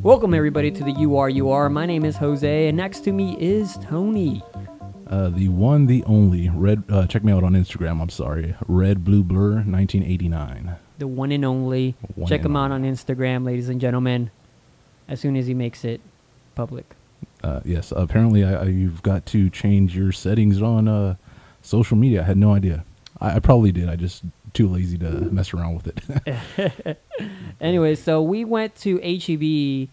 Welcome everybody to the URUR. My name is Jose, and next to me is Tony. The one, the only, red. Check me out on Instagram. I'm sorry, Red Blue Blur 1989. The one and only. Check him out on Instagram, ladies and gentlemen, as soon as he makes it public. Yes, apparently you've got to change your settings on social media. I had no idea. I probably did. I just too lazy to mess around with it. Anyway, so we went to HEB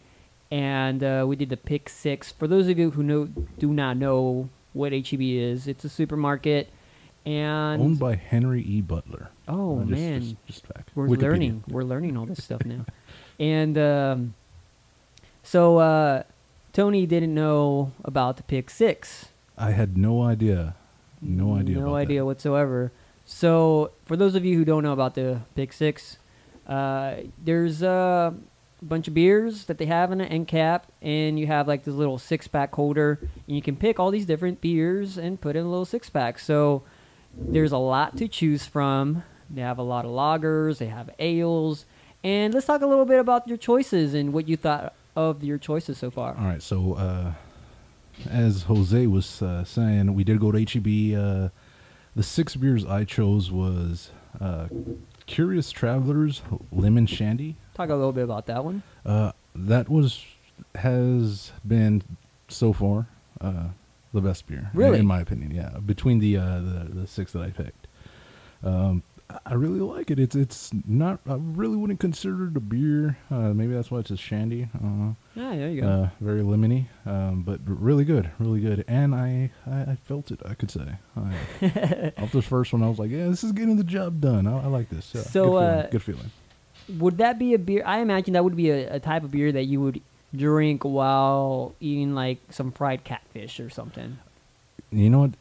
and we did the Pick 6. For those of you who do not know what HEB is, it's a supermarket and owned by Henry E. Butler. Oh man, just fact. We're learning all this stuff now. And so Tony didn't know about the Pick 6. I had no idea. No idea whatsoever. So, for those of you who don't know about the Pick 6, there's a bunch of beers that they have in an end cap, and you have like this little 6-pack holder, and you can pick all these different beers and put in a little 6-pack. So, there's a lot to choose from. They have a lot of lagers, they have ales, and let's talk a little bit about your choices and what you thought of your choices so far. All right, so as Jose was saying, we did go to HEB. The 6 beers I chose was Curious Travelers Lemon Shandy. Talk a little bit about that one. That has been so far the best beer, really, in my opinion. Yeah, between the 6 that I picked, I really like it. It's not. I really wouldn't consider it a beer. Maybe that's why it's a shandy. Yeah, there you go. Very lemony, but really good, and I felt it. I could say off the first one, I was like, yeah, this is getting the job done. I like this. Yeah, so good feeling. Would that be a beer? I imagine that would be a type of beer that you would drink while eating like some fried catfish or something. You know what?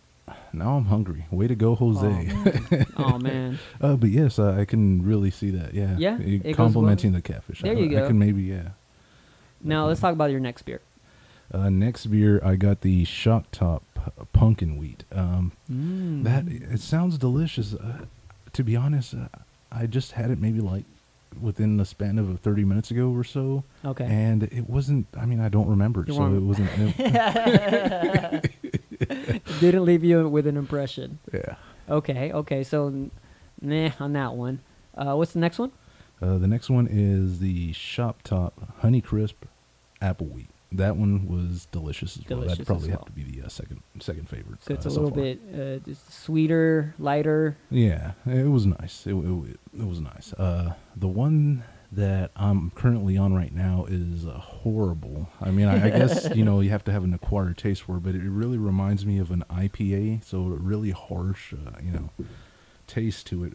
Now I'm hungry. Way to go, Jose. Oh man. But yes, I can really see that. Yeah. Yeah. Complimenting the catfish. There you go. I can maybe, yeah. Now let's talk about your next beer. Next beer, I got the Shock Top Pumpkin Wheat. That it sounds delicious. To be honest, I just had it maybe like within the span of 30 minutes ago or so. Okay. And it wasn't. I mean, I don't remember it, so it wasn't. Didn't leave you with an impression. Yeah. Okay. So, nah on that one. What's the next one? The next one is the Shop Top Honeycrisp Apple Wheat. That one was delicious as well. That'd probably have to be the second favorite. So it's a little bit just sweeter, lighter. Yeah, it was nice. It was nice. The one that I'm currently on right now is horrible. I mean, I guess you have to have an acquired taste for it, but it really reminds me of an IPA. So a really harsh, taste to it.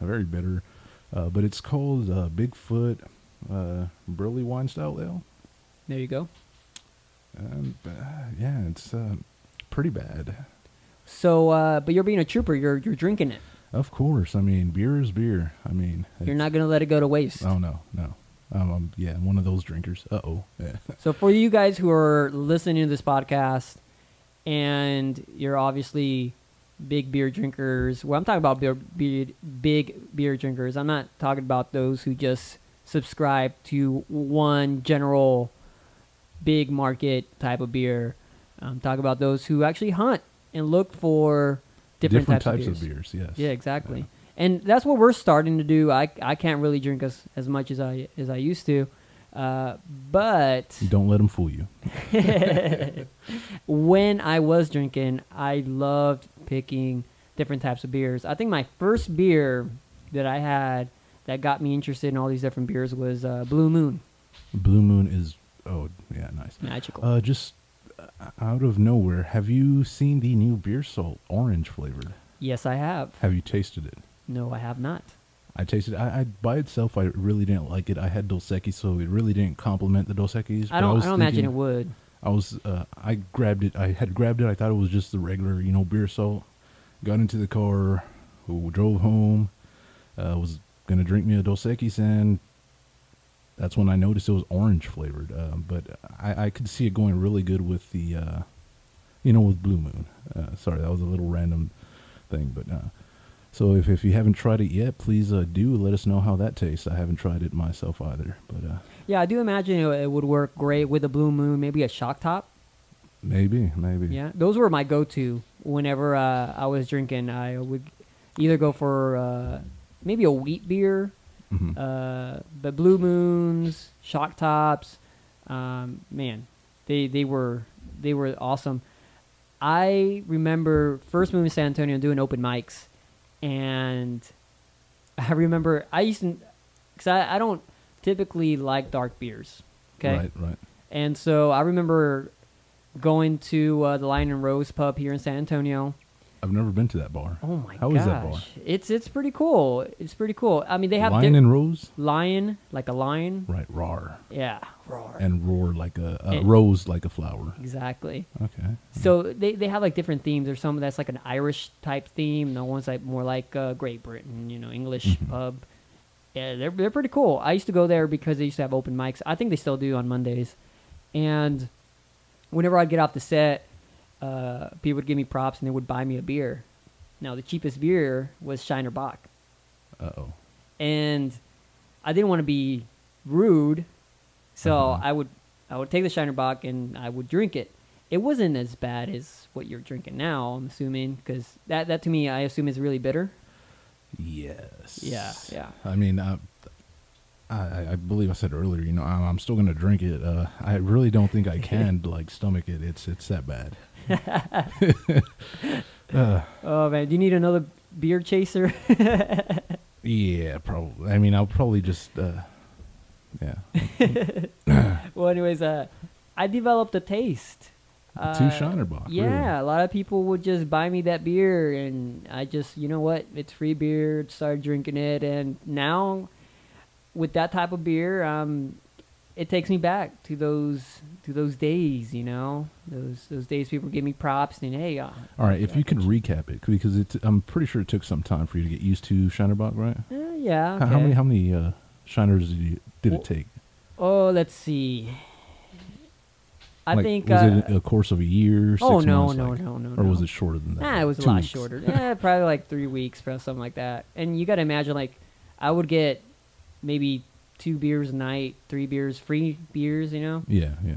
Very bitter. But it's called Bigfoot Burley Wine Style Ale. There you go. And yeah, it's pretty bad. So, but you're being a trooper. You're drinking it. Of course. I mean, beer is beer. I mean, you're not gonna let it go to waste. Oh no. I'm one of those drinkers. Yeah. So for you guys who are listening to this podcast, and you're obviously big beer drinkers. Well, I'm talking about big beer drinkers. I'm not talking about those who just subscribe to one general big market type of beer. I'm talking about those who actually hunt and look for different types of beers. Yes. Yeah, exactly. Yeah. And that's what we're starting to do. I can't really drink as much as I used to, but don't let them fool you. When I was drinking, I loved picking different types of beers. I think my first beer that I had that got me interested in all these different beers was Blue Moon. Blue Moon is nice, magical. Just out of nowhere, have you seen the new beer salt, orange flavored? Yes, I have. Have you tasted it? No, I have not. I tasted it. I by itself, I really didn't like it. I had Dos Equis, so it really didn't complement the Dos Equis. I don't imagine it would. I grabbed it. I had grabbed it. I thought it was just the regular, beer salt. Got into the car, drove home. Was gonna drink me a Dos Equis, and that's when I noticed it was orange flavored. But I could see it going really good with the, with Blue Moon. Sorry, that was a little random thing, but So if you haven't tried it yet, please do let us know how that tastes. I haven't tried it myself either, but Yeah, I do imagine it would work great with a Blue Moon, maybe a shock top. maybe. Yeah, those were my go-to whenever I was drinking. I would either go for maybe a wheat beer, but Blue Moons, shock tops, man, they were awesome. I remember first moving to San Antonio doing open mics, and I remember I used to, because I don't typically like dark beers, okay? Right. And so I remember going to the Lion and Rose pub here in San Antonio. I've never been to that bar. Oh my How gosh. is that bar? It's pretty cool. It's pretty cool. I mean, they have Lion and Rose? lion, like a lion. Right, roar. Yeah, roar. And roar like a rose like a flower. Exactly. Okay. So they have like different themes. There's some that's like an Irish type theme. The one's like more like Great Britain, English pub. Yeah, they're pretty cool. I used to go there because they used to have open mics. I think they still do on Mondays. And whenever I'd get off the set, people would give me props and they would buy me a beer. Now the cheapest beer was Shiner Bock. Uh-oh. And I didn't want to be rude, so I would take the Shiner Bock and I would drink it. It wasn't as bad as what you're drinking now, I'm assuming, because that to me I assume is really bitter. Yes. Yeah. I mean, I believe I said earlier, I'm still going to drink it. I really don't think I can stomach it. It's that bad. Oh man, do you need another beer chaser? Yeah, probably. I mean, I'll probably just yeah. Well, anyways, I developed a taste. Two Shiner Bock. Yeah, really. a lot of people would just buy me that beer, and I just, you know what, it's free beer. Started drinking it, and now with that type of beer, it takes me back to those days. Those days people give me props and hey. All right, if you could recap it, because I'm pretty sure it took some time for you to get used to Shiner Bock, right? Yeah. Okay. How many Shiners did it take? Oh, let's see. I think was it a course of a year? 6 months, no, or was it shorter than that? It was a 2 lot weeks? shorter. Probably like 3 weeks, or something like that. And you got to imagine, I would get maybe 2 beers a night, 3 beers, free beers, Yeah.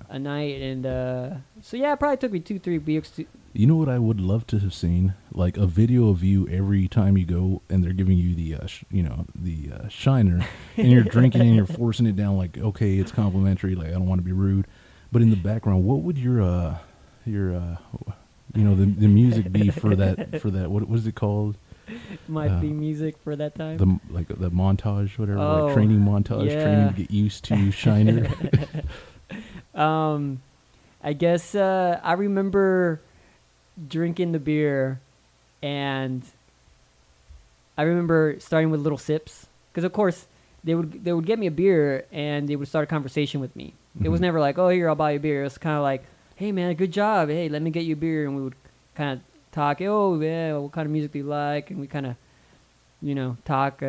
a night, and so yeah, it probably took me 2-3 weeks to. You know what I would love to have seen? Like a video of you every time you go, and they're giving you the Shiner, and you're drinking and you're forcing it down. Like, okay, it's complimentary. Like, I don't want to be rude. But in the background, what would your the music be for that? What is it called? My theme music for that time. The montage, whatever, Oh, training montage, yeah. training to get used to Shiner. I guess I remember drinking the beer, and I remember starting with little sips, because of course they would get me a beer and they would start a conversation with me. It was never like, oh, here, I'll buy you a beer. It's kind of like, hey man, good job. Hey, let me get you a beer, and we would kind of talk. Oh yeah, what kind of music do you like? And we kind of talk.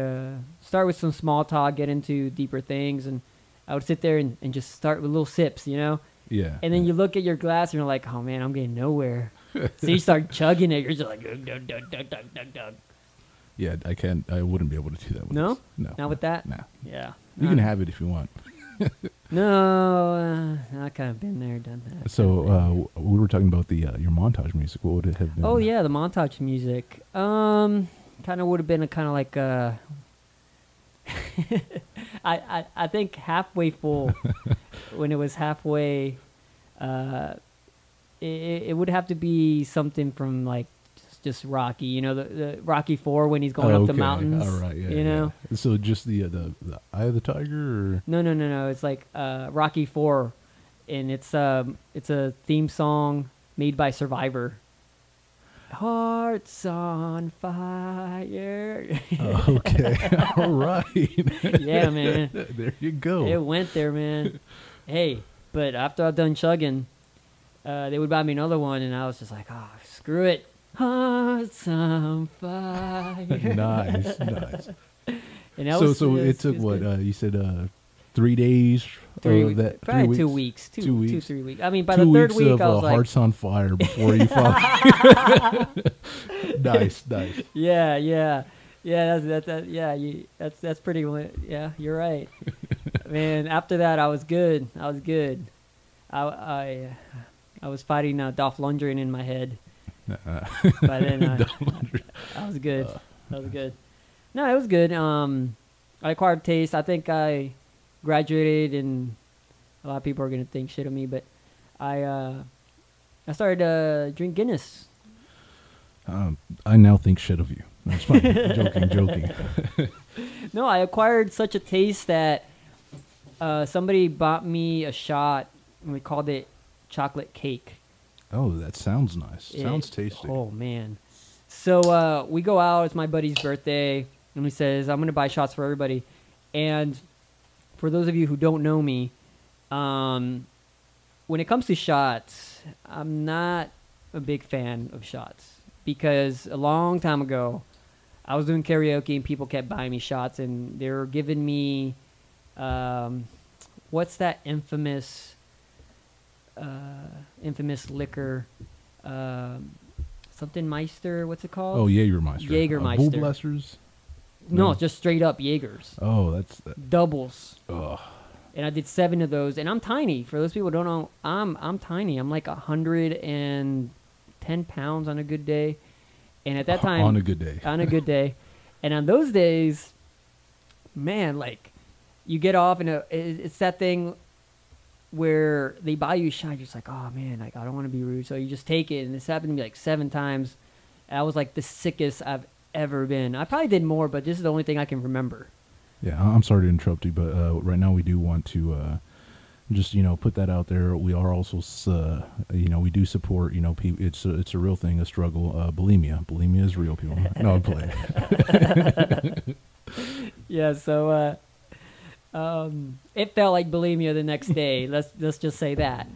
Start with some small talk, get into deeper things, and I would sit there and just start with little sips, Yeah. And then you look at your glass and you're like, oh man, I'm getting nowhere. So you start chugging it. You're just like, dug, dug, dug, dug, dug, dug. Yeah, I wouldn't be able to do that with No? this. No. Not with that? No. Yeah. You can have it if you want. No, I kind of been there, done that. So we were talking about your montage music. What would it have been? Oh yeah, the montage music. Kind of would have been a kind of like I think halfway full. When it was halfway, it would have to be something from like just Rocky. The Rocky 4 when he's going up the mountains. All right, yeah. So just the Eye of the Tiger, or No. It's like Rocky 4, and it's a theme song made by Survivor. Hearts on fire. Okay, all right. Yeah, man. There you go. It went there, man. Hey, but after I've done chugging, they would buy me another one, and I was just like, oh, screw it. Hearts on fire. Nice. And that So it took what you said 3 days of that. Probably 3 weeks? 2 weeks. 2 weeks. 2, 3 weeks. I mean, by 2 the third weeks week, of I was like, Hearts on Fire before you fall. Nice. Yeah. Yeah, yeah, that's pretty. Yeah, you're right, man. After that, I was good. I was good. I was fighting Dolph Lundgren in my head, Uh, but then Don't- I was good. That was good. No, it was good. I acquired taste. I think I graduated, and a lot of people are gonna think shit of me, but I started to drink Guinness. I now think shit of you. That's fine. Joking. No, I acquired such a taste that somebody bought me a shot, and we called it chocolate cake. Oh, that sounds nice. Sounds tasty. Oh man! So we go out. It's my buddy's birthday, and he says, "I'm gonna buy shots for everybody." And for those of you who don't know me, when it comes to shots, I'm not a big fan of shots because a long time ago, I was doing karaoke and people kept buying me shots, and they were giving me, what's that infamous liquor? Something Meister. What's it called? Oh, Jägermeister. Jägermeister. Bullblasters? No, just straight up Jaegers. Oh, that's... Doubles. Ugh. And I did 7 of those, and I'm tiny. For those people who don't know, I'm tiny. I'm like 110 pounds on a good day. And at that time... On a good day. On a good day. And on those days, man, like, you get off, and it's that thing where they buy you a shot. You're just like, oh, man, like, I don't want to be rude. So you just take it, and this happened to me like 7 times. And I was like the sickest I've ever been. I probably did more, but this is the only thing I can remember. Yeah, I'm sorry to interrupt you, but right now we do want to just put that out there. We are also we do support it's a real thing, a struggle. Bulimia is real, people. No, I'm playing. Yeah, so it felt like bulimia the next day. Let's just say that.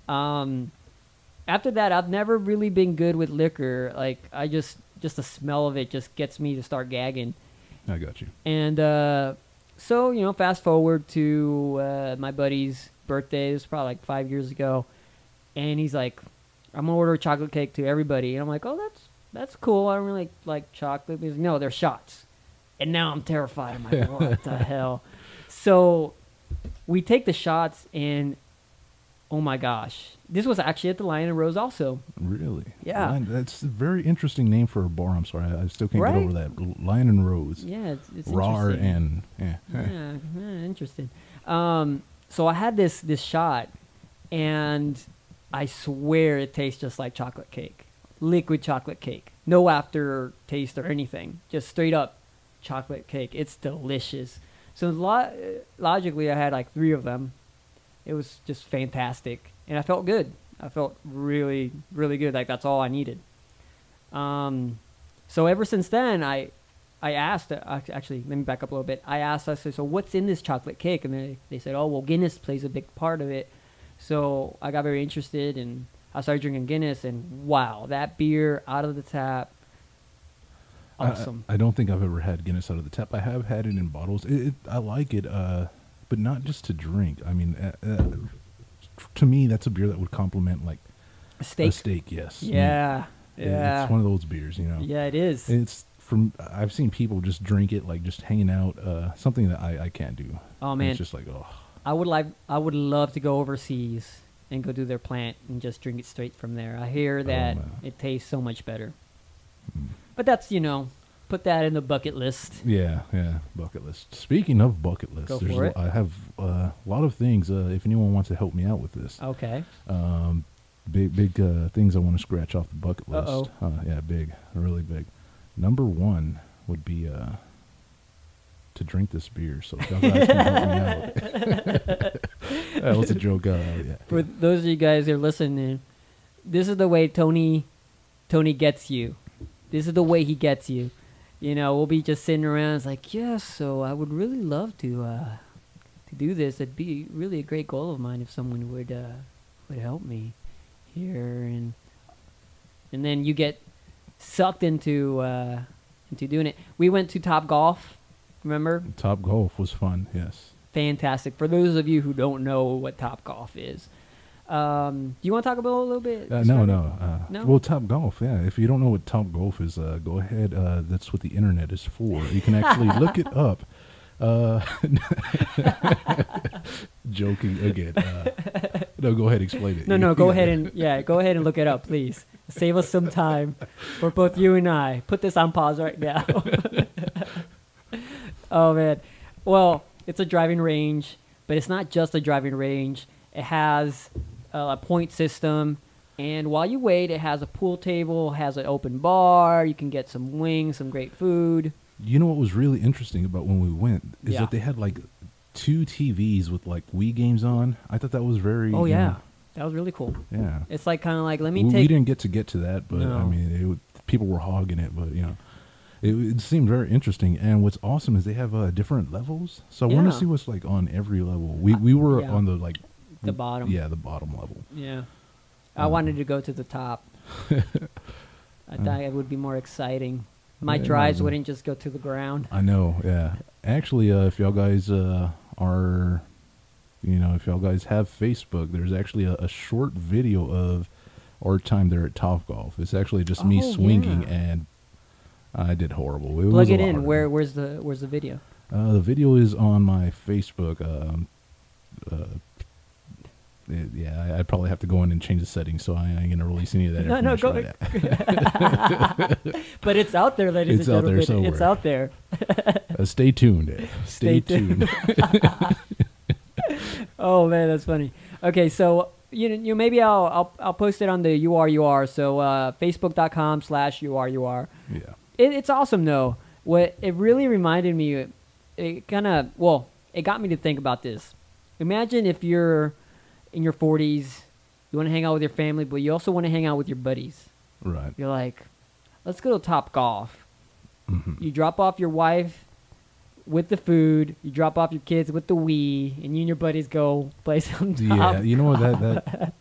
After that, I've never really been good with liquor. Like, I just the smell of it just gets me to start gagging. I got you. And so, fast forward to my buddy's birthday. It was probably like 5 years ago. And he's like, I'm going to order a chocolate cake to everybody. And I'm like, oh, that's cool. I don't really like chocolate. He's like, no, they're shots. And now I'm terrified. I'm like, what the hell? So we take the shots, and oh my gosh. This was actually at the Lion and Rose also. Really? Yeah. That's a very interesting name for a bar. I'm sorry. I still can't Right? get over that. Lion and Rose. Yeah, it's RAR interesting. and... Yeah, interesting. So I had this shot, and I swear it tastes just like chocolate cake. Liquid chocolate cake. No aftertaste or anything. Just straight up chocolate cake. It's delicious. So logically, I had like 3 of them. It was just fantastic. And I felt good. I felt really, really good. Like, that's all I needed. So ever since then, I asked, actually, let me back up a little bit. I said, so what's in this chocolate cake? And they said, oh, well, Guinness plays a big part of it. So I got very interested, and I started drinking Guinness, and wow, that beer out of the tap, awesome. I don't think I've ever had Guinness out of the tap. I have had it in bottles. I like it, but not just to drink. I mean, to me, that's a beer that would complement like A steak? a steak. Yes. Yeah. Yeah. It's one of those beers, Yeah, it is. It's I've seen people just drink it like just hanging out. Something that I can't do. Oh man, it's just like I would love to go overseas and go do their plant and just drink it straight from there. I hear that it tastes so much better. But that's, put that in the bucket list. Yeah, bucket list. Speaking of bucket list, Go for it. I have a lot of things. If anyone wants to help me out with this, Okay. big things I want to scratch off the bucket list. Uh-oh. Yeah, big, really big. Number 1 would be to drink this beer. So if y'all guys can help me out. That was a joke. Yeah. For those of you guys that are listening, this is the way Tony gets you. This is the way he gets you. We'll be just sitting around. It's like, yeah, so I would really love to do this. It'd be really a great goal of mine if someone would help me here, and then you get sucked into doing it. We went to Top Golf. Remember? Top Golf was fun. Yes. Fantastic. For those of you who don't know what Top Golf is, Do you want to talk about a little bit? No, describe it? no. No? Well, Top Golf. Yeah. If you don't know what Top Golf is, go ahead. That's what the internet is for. You can actually look it up. Joking again. No, go ahead. Explain it. No. Go ahead and look it up, please. Save us some time for both you and I. Put this on pause right now. Oh man. Well, it's a driving range, but it's not just a driving range. It has a point system, and while you wait, it has a pool table, has an open bar. You can get some wings, some great food. You know what was really interesting about when we went is Yeah. that they had like 2 TVs with like Wii games on. I thought that was very. Oh you yeah, know, that was really cool. yeah. It's like kind of like We didn't get to that, but No. I mean, people were hogging it, but you know. It seemed very interesting, and what's awesome is they have different levels. So I want Yeah. to see what's like on every level. We were Yeah. on the like The bottom. Yeah, the bottom level. Yeah. I wanted to go to the top. I thought it would be more exciting. My Yeah, drives no. wouldn't just go to the ground. I know. Yeah, actually, if y'all guys are, if y'all guys have Facebook, there's actually a short video of our time there at Top Golf. It's actually just me Oh, swinging, yeah. and I did horrible. It Plug was a it lot in. harder. Where's the video? The video is on my Facebook. Yeah, I'd probably have to go in and change the settings, so I ain't gonna release any of that No, information. go- right now. But it's out there, ladies It's and out there gentlemen. It's somewhere. out there. Stay tuned. Stay tuned. Oh man, that's funny. Okay, so you maybe I'll post it on the URUR. So Facebook.com/URUR. Yeah. It's awesome though. What it really reminded me, it got me to think about this. Imagine if you're in your 40s, you want to hang out with your family, but you also want to hang out with your buddies. Right. You're like, let's go to Top Golf. Hmm. You drop off your wife with the food, you drop off your kids with the Wii, and you and your buddies go play some Top Yeah, you know what that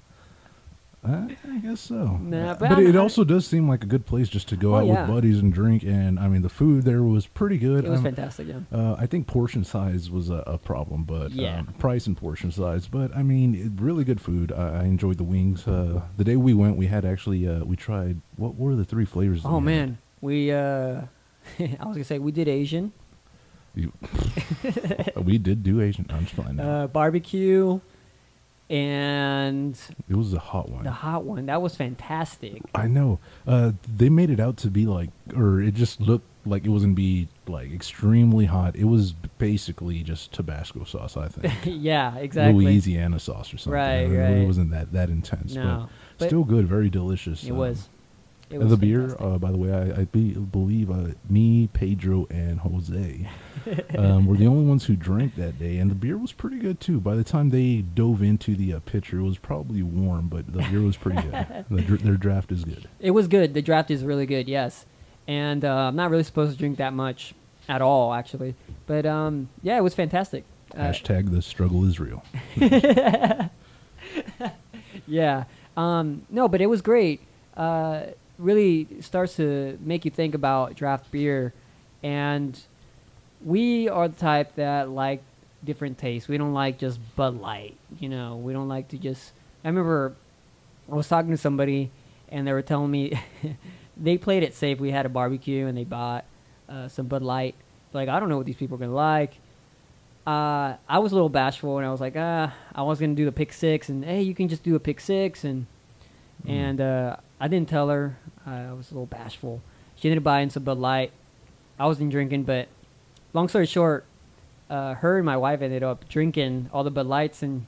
I guess so. Nah, but it also does seem like a good place just to go Oh, out yeah. with buddies and drink. And I mean, the food there was pretty good. It was fantastic, yeah. I think portion size was a problem, but Yeah. price and portion size. But I mean, really good food. I enjoyed the wings. The day we went, we had actually we tried. What were the 3 flavors? that Oh we had? man, we I was gonna say we did Asian, We did do Asian. I'm just playing now. barbecue, and It was a hot one. the hot one. That was fantastic. I know. They made it out to be like, or it just looked like it was gonna be like extremely hot. It was basically just Tabasco sauce, I think. Yeah, exactly. Louisiana sauce or something. Right, It right. really wasn't that intense, No, but still good, very delicious. It was. It And was the beer, fantastic. by the way, I believe me, Pedro, and Jose were the only ones who drank that day, and the beer was pretty good too. By the time they dove into the pitcher, it was probably warm, but the beer was pretty good. Their draft is good. It was good. The draft is really good, yes. And I'm not really supposed to drink that much at all, actually. But yeah, it was fantastic. Hashtag the struggle is real. Yeah. No, but it was great. Really starts to make you think about draft beer. And we are the type that like different tastes. We don't like just Bud Light. We don't like to just... I remember I was talking to somebody, and they were telling me they played it safe. We had a barbecue, and they bought some Bud Light. Like, I don't know what these people are going to like. I was a little bashful, and I was like, I was going to do the pick 6, and hey, you can just do a pick 6, and I didn't tell her. I was a little bashful. She ended up buying some Bud Light. I wasn't drinking, but long story short, her and my wife ended up drinking all the Bud Lights, and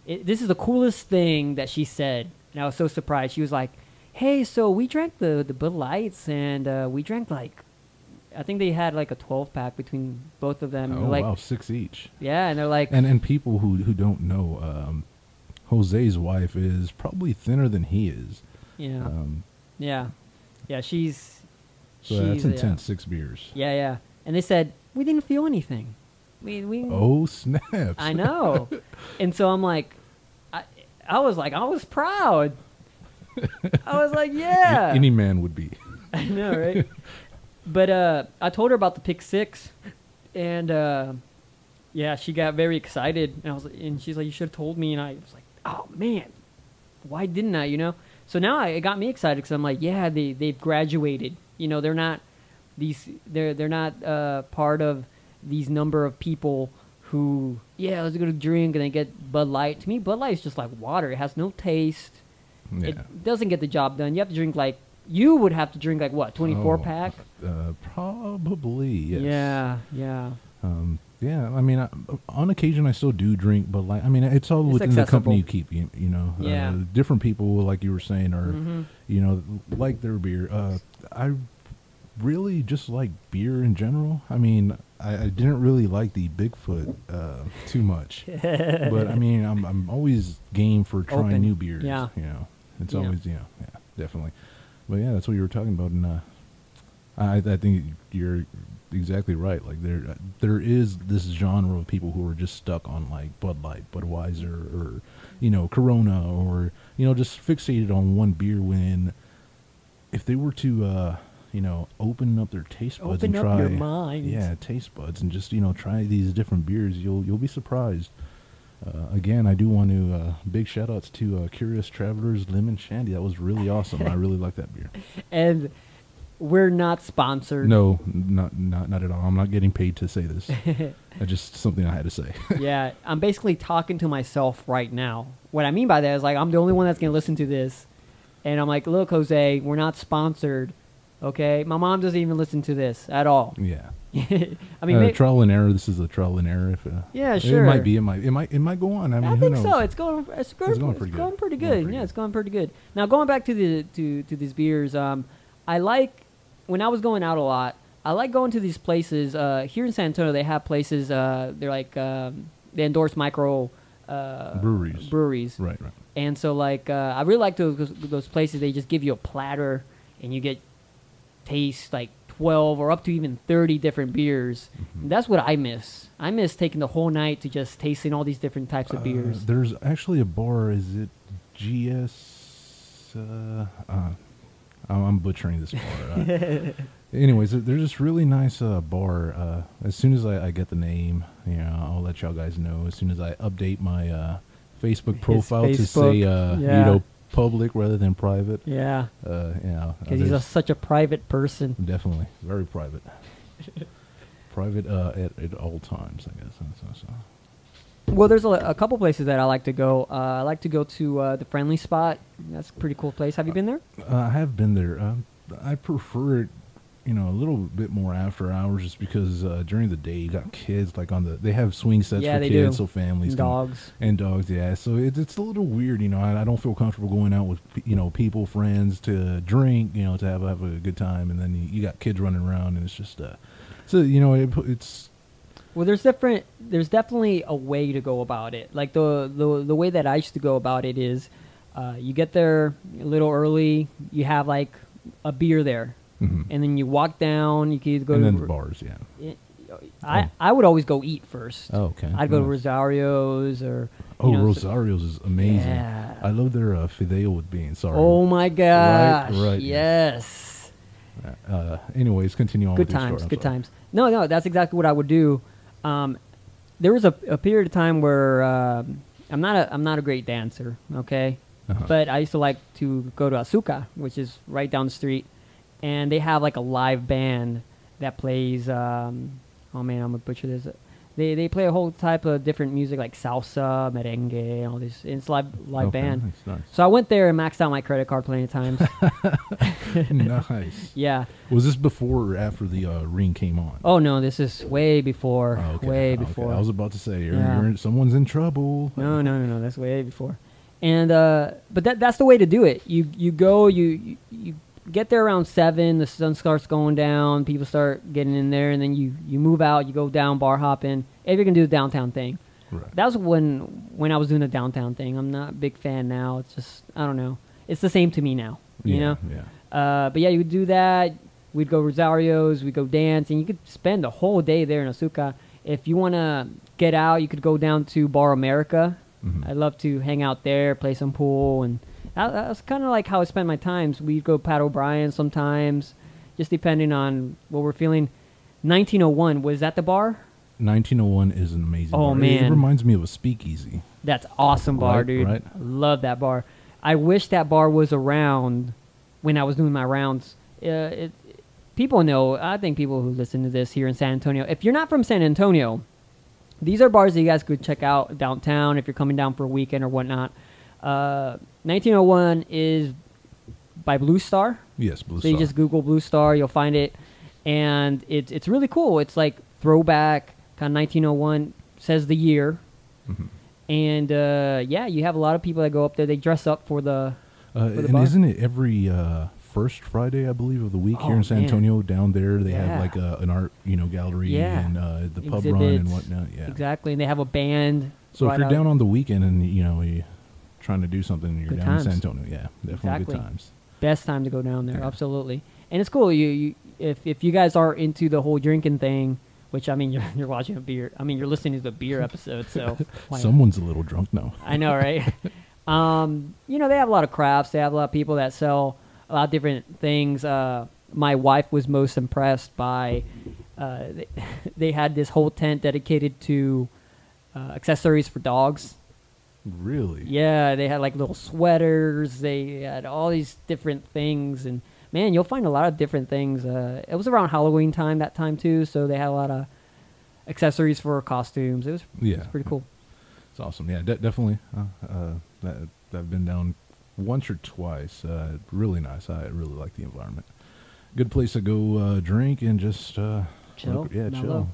this is the coolest thing that she said, and I was so surprised. She was like, hey, so we drank the Bud Lights, and we drank I think they had like a 12-pack between both of them. Oh, Like, wow, 6 each. yeah, and they're like, And people who don't know, Jose's wife is probably thinner than he is. yeah, Um, yeah, she's that's yeah. intense. 6 beers. Yeah. And they said, we didn't feel anything. We Oh, snaps. I know. And so I'm like, I was proud. I was like, yeah. Any man would be. I know, right? But I told her about the pick 6, and yeah, she got very excited. And she's like, you should have told me. And I was like, oh man, why didn't I? You know. So now it got me excited because I'm like, yeah, they've graduated. You know, they're not they're not part of these number of people who, yeah, let's go to drink and then get Bud Light. To me, Bud Light is just like water. It has no taste. Yeah. It doesn't get the job done. You have to drink like, you would have to drink like what, 24 pack? Probably, yes. Yeah, yeah. Yeah, I mean, on occasion I still do drink, but like, I mean, it's all within accessible. the company you keep. You know, Yeah. different people, like you were saying, are you know, like their beer. I really just like beer in general. I mean, I didn't really like the Bigfoot too much, but I mean, I'm always game for trying Open. new beers. Yeah. You know, it's Yeah. always yeah, definitely. But yeah, that's what you were talking about, and I think you're exactly right. Like there is this genre of people who are just stuck on like Bud Light, Budweiser, or you know, Corona, or you know, just fixated on one beer. When if they were to you know, open up their taste buds Open and up try your minds. yeah, taste buds, and just, you know, try these different beers, you'll be surprised. Again, I do want to big shout outs to Curious Travelers Lemon Shandy. That was really awesome. I really like that beer. And we're not sponsored. No, not at all. I'm not getting paid to say this. That's just something I had to say. Yeah, I'm basically talking to myself right now. What I mean by that is like I'm the only one that's going to listen to this. And I'm like, look, Jose, we're not sponsored. Okay? My mom doesn't even listen to this at all. Yeah. I mean, trial and error. This is a trial and error. If, yeah, sure. It might be. It might go on. I mean, I who think knows? so. It's going pretty good. Yeah, it's going pretty good. Now going back to to these beers, I like when I was going out a lot. I like going to these places. Here in San Antonio, they have places. They're like they endorse micro breweries. Right. And so like I really like those places. They just give you a platter and you get taste like 12 or up to even 30 different beers. That's what I miss. I miss taking the whole night to just tasting all these different types of beers. There's actually a bar. Is it GS? I'm butchering this bar. Anyways, there's this really nice bar. As soon as I get the name, you know, I'll let y'all guys know. As soon as I update my Facebook profile to say, you know, public rather than private. Yeah. Yeah. Because he's such a private person. Definitely. Very private. Private at all times, I guess. So. Well, there's a couple places that I like to go. I like to go to the Friendly Spot. That's a pretty cool place. Have you been there? I have been there. I prefer it, you know, a little bit more after hours, just because during the day you got kids like they have swing sets for kids, so families and dogs. Yeah, so it's a little weird, you know. I don't feel comfortable going out with, you know, people, friends to drink, you know, to have a good time, and then you got kids running around, and it's just so you know it's. Well, there's definitely a way to go about it. Like the way that I used to go about it is, you get there a little early, you have like a beer there. And then you walk down. You can either go and to then the bars. Yeah, I would always go eat first. Oh, okay. I'd go to Rosario's or. Rosario's is amazing. Yeah. I love their fideo with beans. Sorry. Oh my gosh! Right. Yes. Anyways, continue on. Good with your times. story. Good times. No, that's exactly what I would do. There was a period of time where I'm not a great dancer. Okay, but I used to like to go to Azuka, which is right down the street. And they have like a live band that plays. Oh man, I'm gonna butcher this. They play a whole type of different music like salsa, merengue, and all this. And it's live band. Nice. So I went there and maxed out my credit card plenty of times. Nice. Yeah. Was this before or after the ring came on? Oh no, this is way before. Oh, okay. Way before. I was about to say someone's in trouble. No, that's way before. And but that's the way to do it. You go you get there around 7, the sun starts going down, people start getting in there, and then you move out, you go down bar hopping, if you're going to do the downtown thing. Right. That was when I was doing the downtown thing. I'm not a big fan now. It's just, I don't know. It's the same to me now, you know? Yeah. But yeah, you would do that. We'd go Rosario's, we'd go dance, and you could spend the whole day there in Azuka. If you want to get out, you could go down to Bar America. I'd love to hang out there, play some pool, and that's kind of like how I spent my times. We'd go Pat O'Brien sometimes, just depending on what we're feeling. 1901, was that the bar? 1901 is an amazing bar. Man. It reminds me of a speakeasy. That's awesome bar, dude. Right. I love that bar. I wish that bar was around when I was doing my rounds. People know. I think people who listen to this here in San Antonio. If you're not from San Antonio, these are bars that you guys could check out downtown if you're coming down for a weekend or whatnot. 1901 is by Blue Star. Yes, Blue So Star. you just Google Blue Star, you'll find it, and it's really cool. It's like throwback, kind of 1901, says the year, and yeah, you have a lot of people that go up there. They dress up for the and bar. isn't it every first Friday, I believe, of the week here in San man. Antonio? Down there, they Yeah. have like an art, gallery Yeah. and the pub run and Exhibits. whatnot. Yeah, Exactly, and they have a band. So right if you're out- down on the weekend and you're trying to do something, and you're Good down in San times. Antonio. Yeah, definitely Exactly. good times. best time to go down there, Yeah. absolutely. And it's cool. If you guys are into the whole drinking thing, which I mean, you're watching a beer. I mean, you're listening to the beer episode, so why not? Someone's a little drunk now. I know, right? They have a lot of crafts. They have a lot of people that sell a lot of different things. My wife was most impressed by they had this whole tent dedicated to accessories for dogs. Really? Yeah, they had like little sweaters. They had all these different things, and man, you'll find a lot of different things. It was around Halloween time that time too, so they had a lot of accessories for costumes. It was pretty cool. It's awesome. Yeah, definitely. I've been down once or twice. Really nice. I really like the environment. Good place to go drink and just Chill. chill. Mellow.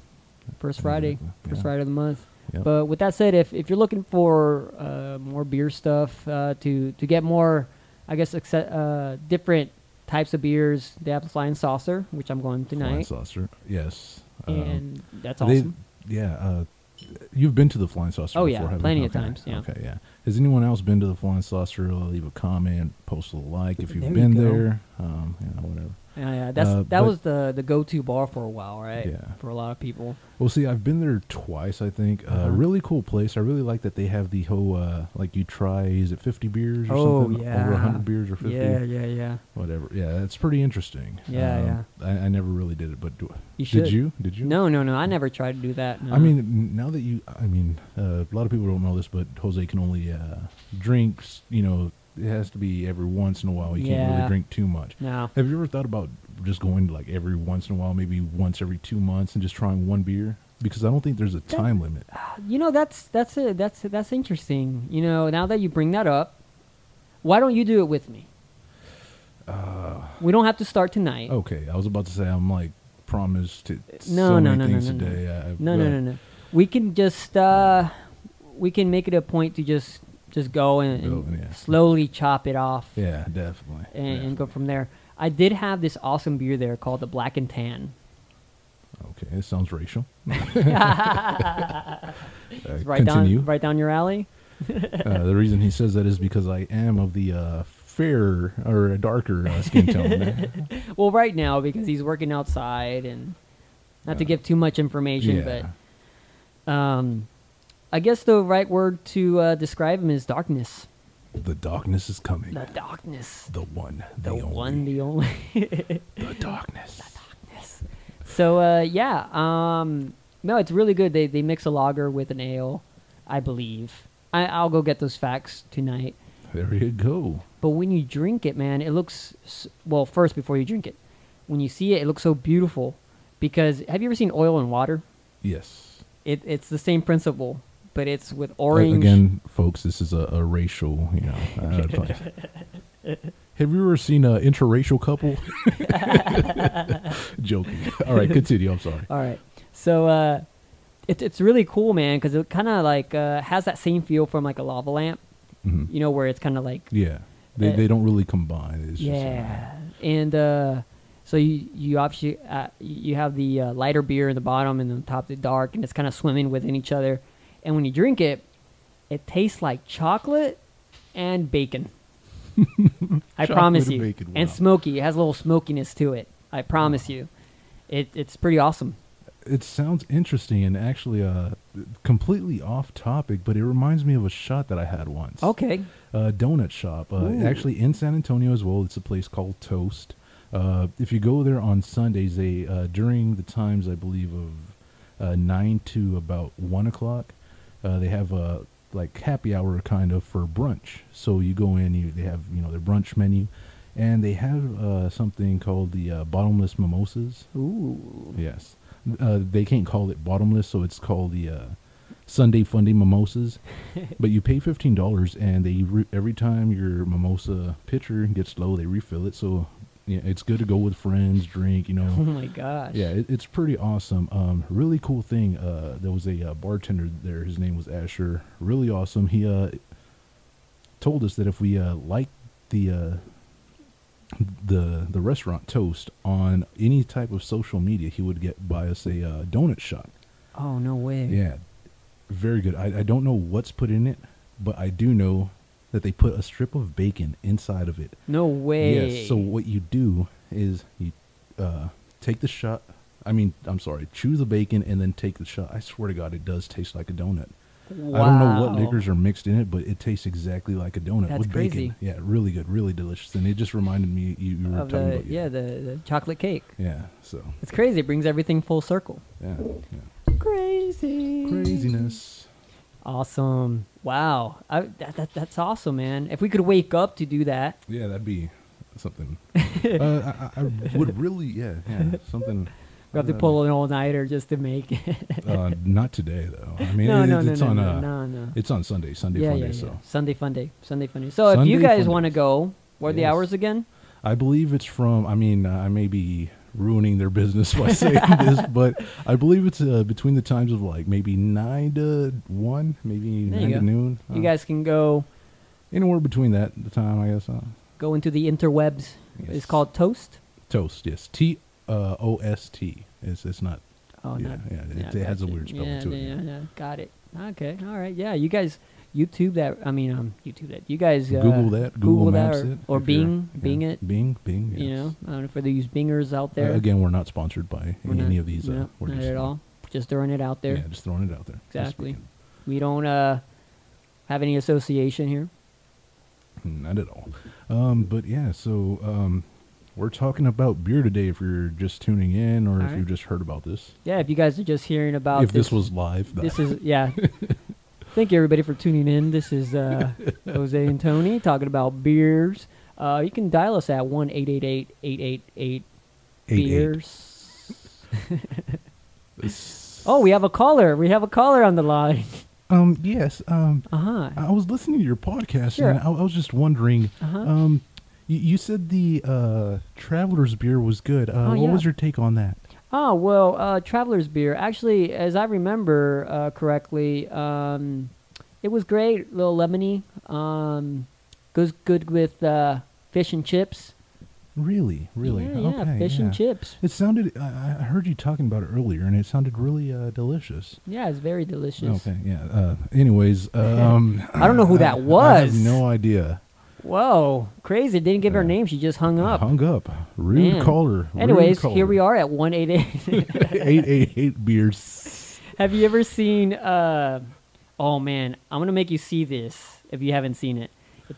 First Friday, Yeah. first Friday of the month. Yep. But with that said, if you're looking for more beer stuff to get more, I guess, different types of beers, they have the Flying Saucer, which I'm going Flying tonight, Saucer. Yes. and that's they- awesome. Yeah. You've been to the Flying Saucer Oh, before, yeah, haven't plenty you? of times, yeah. Okay, yeah. Has anyone else been to the Flying Saucer? Leave a comment, post a like if you've There you been go. there. Whatever. Yeah, that but- was the go-to bar for a while, right? Yeah. For a lot of people. Well, see, I've been there twice, I think. Really cool place. I really like that they have the whole, like you try, is it 50 beers or Oh, something? yeah. Over 100 beers or 50? Yeah. Whatever. Yeah, it's pretty interesting. Yeah. I never really did it, but You should. did you? Did you? No. I never tried to do that. No. I mean, now that a lot of people don't know this, but Jose can only drink, it has to be every once in a while. You can't Yeah. really drink too much. No. Have you ever thought about just going like every once in a while, maybe once every 2 months, and just trying one beer? Because I don't think there's a time limit. That's interesting. Now that you bring that up, why don't you do it with me? We don't have to start tonight. Okay, I was about to say I'm like promised to No, so no, many no, things no, no. today. No. We can just we can make it a point to just go and Go, yeah. slowly chop it off Yeah, definitely. and go from there. I did have this awesome beer there called the Black and Tan. Okay, it sounds racial. It's right continue. down your alley. The reason he says that is because I am of the fairer or a darker skin tone. Well, right now because he's working outside, and not to give too much information, Yeah. but I guess the right word to describe him is darkness. The darkness is coming. The darkness. The one, The the, one, only. the only. The darkness. So no, it's really good. They mix a lager with an ale, I believe. I'll go get those facts tonight. There you go. But when you drink it, man, it looks well. First, before you drink it, when you see it, it looks so beautiful. Because have you ever seen oil and water? Yes. It's the same principle, but it's with orange. Again, folks, this is a racial, Have you ever seen an interracial couple? Joking. All right, continue. I'm sorry. All right. So it's really cool, man, because it kind of like has that same feel from like a lava lamp, Mhm. where it's kind of like Yeah. They don't really combine. It's yeah. And so you obviously you have the lighter beer in the bottom and the top the dark, and it's kind of swimming within each other. And when you drink it, it tastes like chocolate and bacon. I Chocolate promise and you. bacon, And wow. smoky. It has a little smokiness to it. I promise you. It's pretty awesome. It sounds interesting and actually completely off topic, but it reminds me of a shot that I had once. Okay. A donut shop. Ooh. Actually in San Antonio as well. It's a place called Toast. If you go there on Sundays, they during the times I believe of 9 to about 1 o'clock, they have like happy hour kind of for brunch. So you go in, they have their brunch menu, and they have something called the bottomless mimosas. Ooh. Yes, they can't call it bottomless, so it's called the Sunday Funday mimosas. But you pay $15, and they every time your mimosa pitcher gets low, they refill it. So yeah, it's good to go with friends, drink. Oh my gosh. Yeah, it's pretty awesome. Really cool thing. There was a bartender there. His name was Asher. Really awesome. He told us that if we like the restaurant toast on any type of social media, he would buy us a donut shot. Oh, no way. Yeah, very good. I don't know what's put in it, but I do know that they put a strip of bacon inside of it. No way. Yes. So what you do is you take the shot. I'm sorry. Chew the bacon and then take the shot. I swear to God, it does taste like a donut. Wow. I don't know what liquors are mixed in it, but it tastes exactly like a donut. That's with crazy. Bacon. Yeah, really good, really delicious. And it just reminded me you were Of talking the, about. yeah, the chocolate cake. Yeah. So. It's crazy. It brings everything full circle. Yeah. Crazy. Craziness. Awesome. Wow. That's awesome, man. If we could wake up to do that. Yeah, that'd be something. I would really, yeah, something. We have to pull an all-nighter just to make it. Not today, though. I mean, No. It's on Sunday Yeah. Funday. So Sunday Funday. So if Sunday you guys Fundays. want to go, what are the Yes. hours again? I believe it's from. I may be ruining their business by saying this, but I believe it's between the times of like maybe 9 to 1, maybe There 9 you to go. noon. You guys can go Anywhere between the time, I guess. go into the interwebs. Yes. It's called Toast. Toast, yes. TOST. It's not. Oh, Yeah, not, yeah, it has a gotcha. weird spelling to it. Yeah, got it. Okay, all right. Yeah, you guys YouTube that. YouTube that. You guys Google that. Google Maps that, it. or if you're- Bing, Bing yeah, it. Bing. Yes. You know, I don't know for these Bingers out there. Again, we're not sponsored by We're not- any of these. no, we're not just, at all. Just throwing it out there. Yeah, just throwing it out there. Just Exactly. speaking. We don't have any association here. Not at all. But yeah, so we're talking about beer today. If you're just tuning in, or All if right. you just heard about this, Yeah, if you guys are just hearing about if this was live, this is yeah. Thank you everybody for tuning in. This is Jose and Tony talking about beers. You can dial us at 1-888-888 beers. Oh, we have a caller. We have a caller on the line. Yes. Uh-huh. I was listening to your podcast, Sure. and I was just wondering. Uh-huh. You said the Traveler's beer was good. Oh, what yeah. was your take on that? Oh, well, Traveler's beer. Actually, as I remember correctly, it was great. A little lemony. Goes good with fish and chips. Really? Yeah, Okay, fish and chips. It sounded. I heard you talking about it earlier, and it sounded really delicious. Yeah, it's very delicious. Okay. Yeah. Anyways, I don't know who that was. I have no idea. Whoa, crazy. Didn't give her name. She just hung up. Hung up. Rude Man. caller. Anyways, here we are at 188. 888 beers. Have you ever seen, oh man, I'm going to make you see this if you haven't seen it.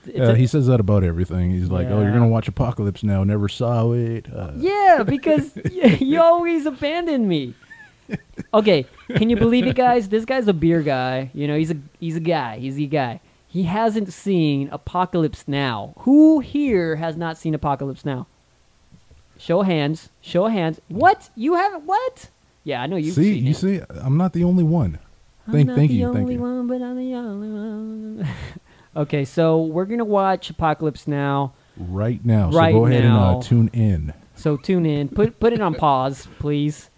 He says that about everything. He's like, "Oh, you're Yeah. gonna watch Apocalypse Now. Never saw it." Yeah, because you always abandon me. Okay, can you believe it, guys? This guy's a beer guy. You know, he's a guy. He hasn't seen Apocalypse Now. Who here has not seen Apocalypse Now? Show of hands. Show of hands. What? You haven't? What? Yeah, I know you've seen You it. see, I'm not the only one. I'm not Thank the you. only one, but I'm the only one. Okay, so we're gonna watch Apocalypse Now. Right now, Right so go ahead now. and tune in. So tune in. Put it on pause, please.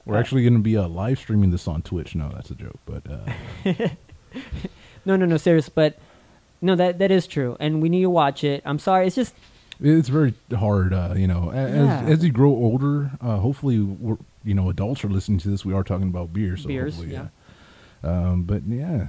We're actually going to be live streaming this on Twitch. No, that's a joke, but No, serious. But no, that is true, and we need to watch it. I'm sorry, it's just it's very hard. Yeah. As you grow older, hopefully, adults are listening to this. We are talking about beer, so Beers, hopefully, yeah. But yeah,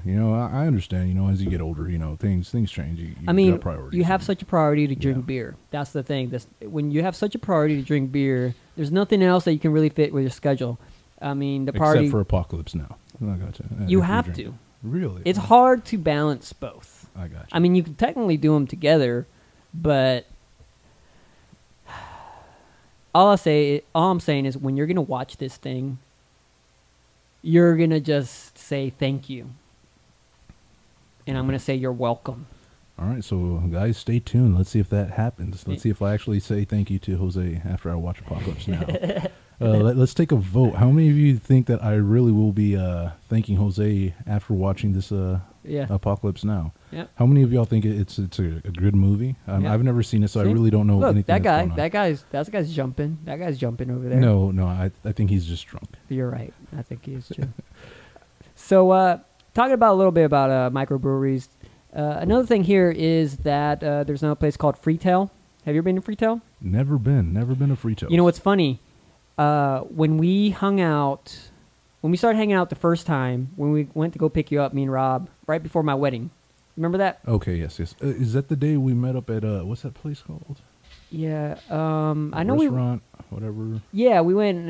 I understand. As you get older, things change. You I mean, got priorities. you have such a priority to drink Yeah. beer. That's the thing. When you have such a priority to drink beer, there's nothing else that you can really fit with your schedule. I mean, the priority. Except for Apocalypse Now. I gotcha. You If have drink- to. Really? It's hard to balance both. I got you. I mean, you can technically do them together, but all I'm saying is when you're gonna watch this thing, you're gonna just say thank you. and I'm going to say you're welcome. All right, so guys, stay tuned. Let's see if that happens. Let's see if I actually say thank you to Jose after I watch Apocalypse Now. Let's take a vote. How many of you think that I really will be thanking Jose after watching this Apocalypse Now? Yeah. How many of y'all think it's a good movie? I've never seen it, so I really don't know anything. That guy's jumping. That guy's jumping over there. No, I think he's just drunk. You're right. I think he is too. So, talking about a little bit about microbreweries. Another thing here is that there's another place called Freetail. Have you ever been to Freetail? Never been to Freetail. You know what's funny? When we started hanging out the first time, when we went to go pick you up, me and Rob, right before my wedding. Remember that? Okay, yes. Is that the day we met up at what's that place called? Yeah, I know restaurant, whatever. Yeah, we went and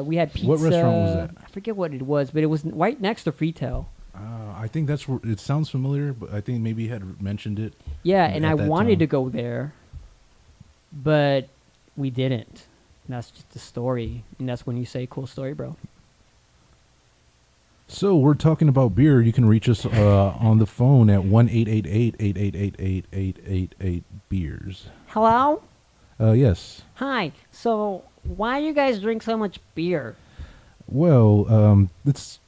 we had pizza. What restaurant was that? I forget what it was, but it was right next to Freetail. I think that's where it sounds familiar, but I think maybe he had mentioned it. Yeah, and I wanted to go there, but we didn't. And that's just the story, and that's when you say "cool story, bro." So we're talking about beer. You can reach us on the phone at 1-888-888-8888-beers. Hello? Yes. Hi. So why do you guys drink so much beer? Well, it's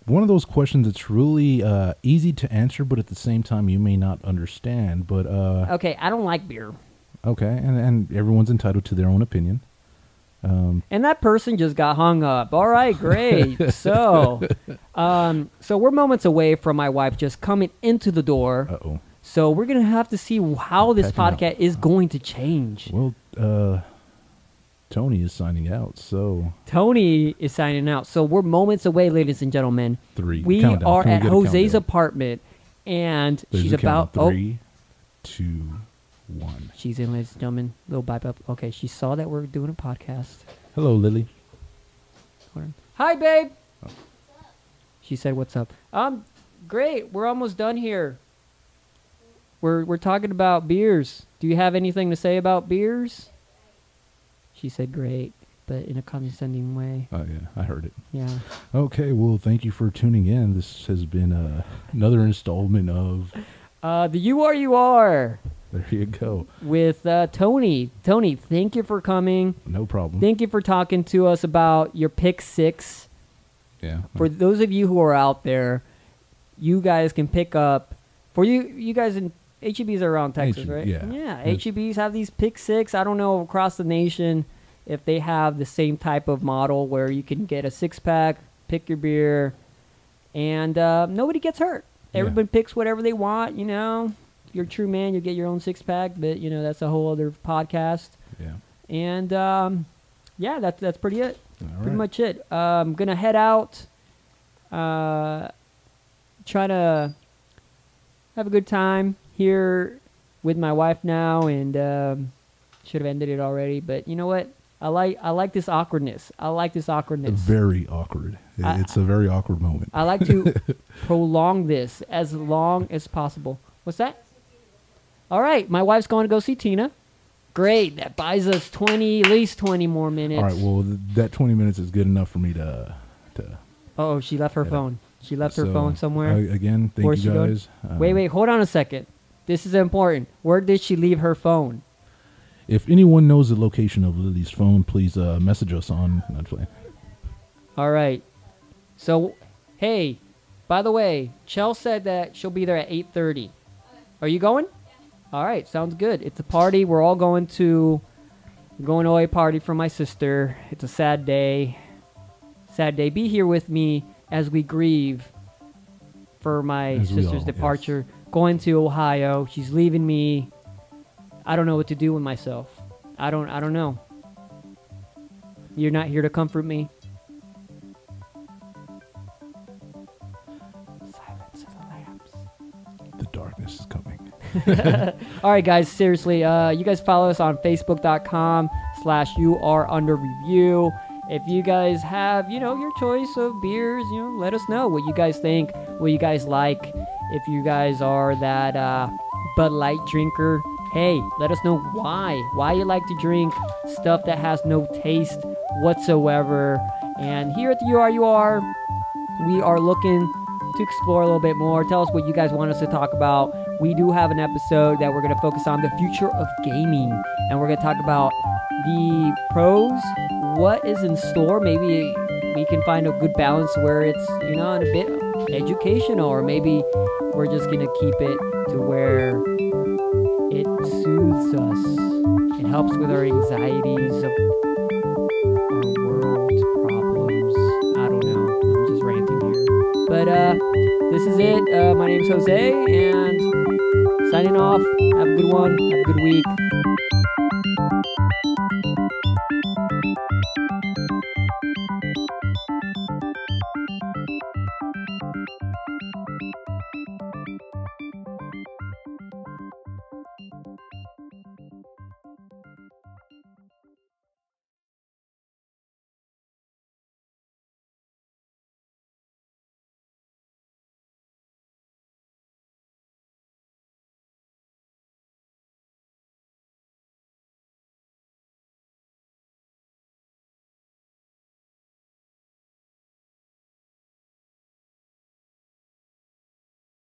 one of those questions that's really easy to answer, but at the same time you may not understand. But okay, I don't like beer. Okay, and everyone's entitled to their own opinion. And that person just got hung up. All right, great. so we're moments away from my wife just coming into the door. Uh-oh. So we're going to have to see how this podcast is going to change. Well, Tony is signing out, so... Tony is signing out. So we're moments away, ladies and gentlemen. 3. We are at Jose's apartment, and she's about... 3, 2, 1. She's in, ladies and gentlemen. Little bye up. Okay, she saw that we're doing a podcast. Hello, Lily. Hi, babe. Oh. She said, "What's up?" Great. We're almost done here. We're talking about beers. Do you have anything to say about beers? She said, "Great," but in a condescending way. Oh yeah, I heard it. Yeah. Okay. Well, thank you for tuning in. This has been another installment of the URUR. There you go. With Tony. Tony, thank you for coming. No problem. Thank you for talking to us about your pick 6. Yeah. For those of you who are out there, you guys can pick up. For you guys in HEBs are around Texas, right? Yeah. Yeah. HEBs have these pick 6. I don't know across the nation if they have the same type of model where you can get a 6-pack, pick your beer, and nobody gets hurt. Everybody picks whatever they want, you know. If you're a true man, you get your own 6-pack, but you know that's a whole other podcast. Yeah. And that's pretty it. Pretty much it. I'm gonna head out. Try to have a good time here with my wife now, and should have ended it already. But you know what? I like this awkwardness. Very awkward. It's a very awkward moment. I like to prolong this as long as possible. What's that? All right, my wife's going to go see Tina. Great, that buys us at least 20 more minutes. All right, well, that 20 minutes is good enough for me to oh, she left her phone. She left her phone somewhere. Again, thank you guys. Wait, hold on a second. This is important. Where did she leave her phone? If anyone knows the location of Lily's phone, please message us on. All right. So, hey, by the way, Chell said that she'll be there at 8:30. Are you going? All right, sounds good. It's a party. We're all going to a party for my sister. It's a sad day. Sad day. Be here with me as we grieve for my sister's departure. Yes. Going to Ohio. She's leaving me. I don't know what to do with myself. I don't know. You're not here to comfort me. Silence of the lambs. The darkness is coming. All right, guys, seriously, you guys follow us on facebook.com/URUnderreview. If you guys have, your choice of beers, let us know what you guys think, what you guys like. If you guys are that Bud Light drinker, hey, let us know why you like to drink stuff that has no taste whatsoever. And here at the URUR, we are looking to explore a little bit more. Tell us what you guys want us to talk about. We do have an episode that we're going to focus on the future of gaming, and we're going to talk about the pros, what is in store. Maybe we can find a good balance where it's, you know, a bit educational, or maybe we're just going to keep it to where it soothes us. It helps with our anxieties of our world problems. I don't know. I'm just ranting here. But this is it. My name's Jose, and signing off. Have a good one. Have a good week.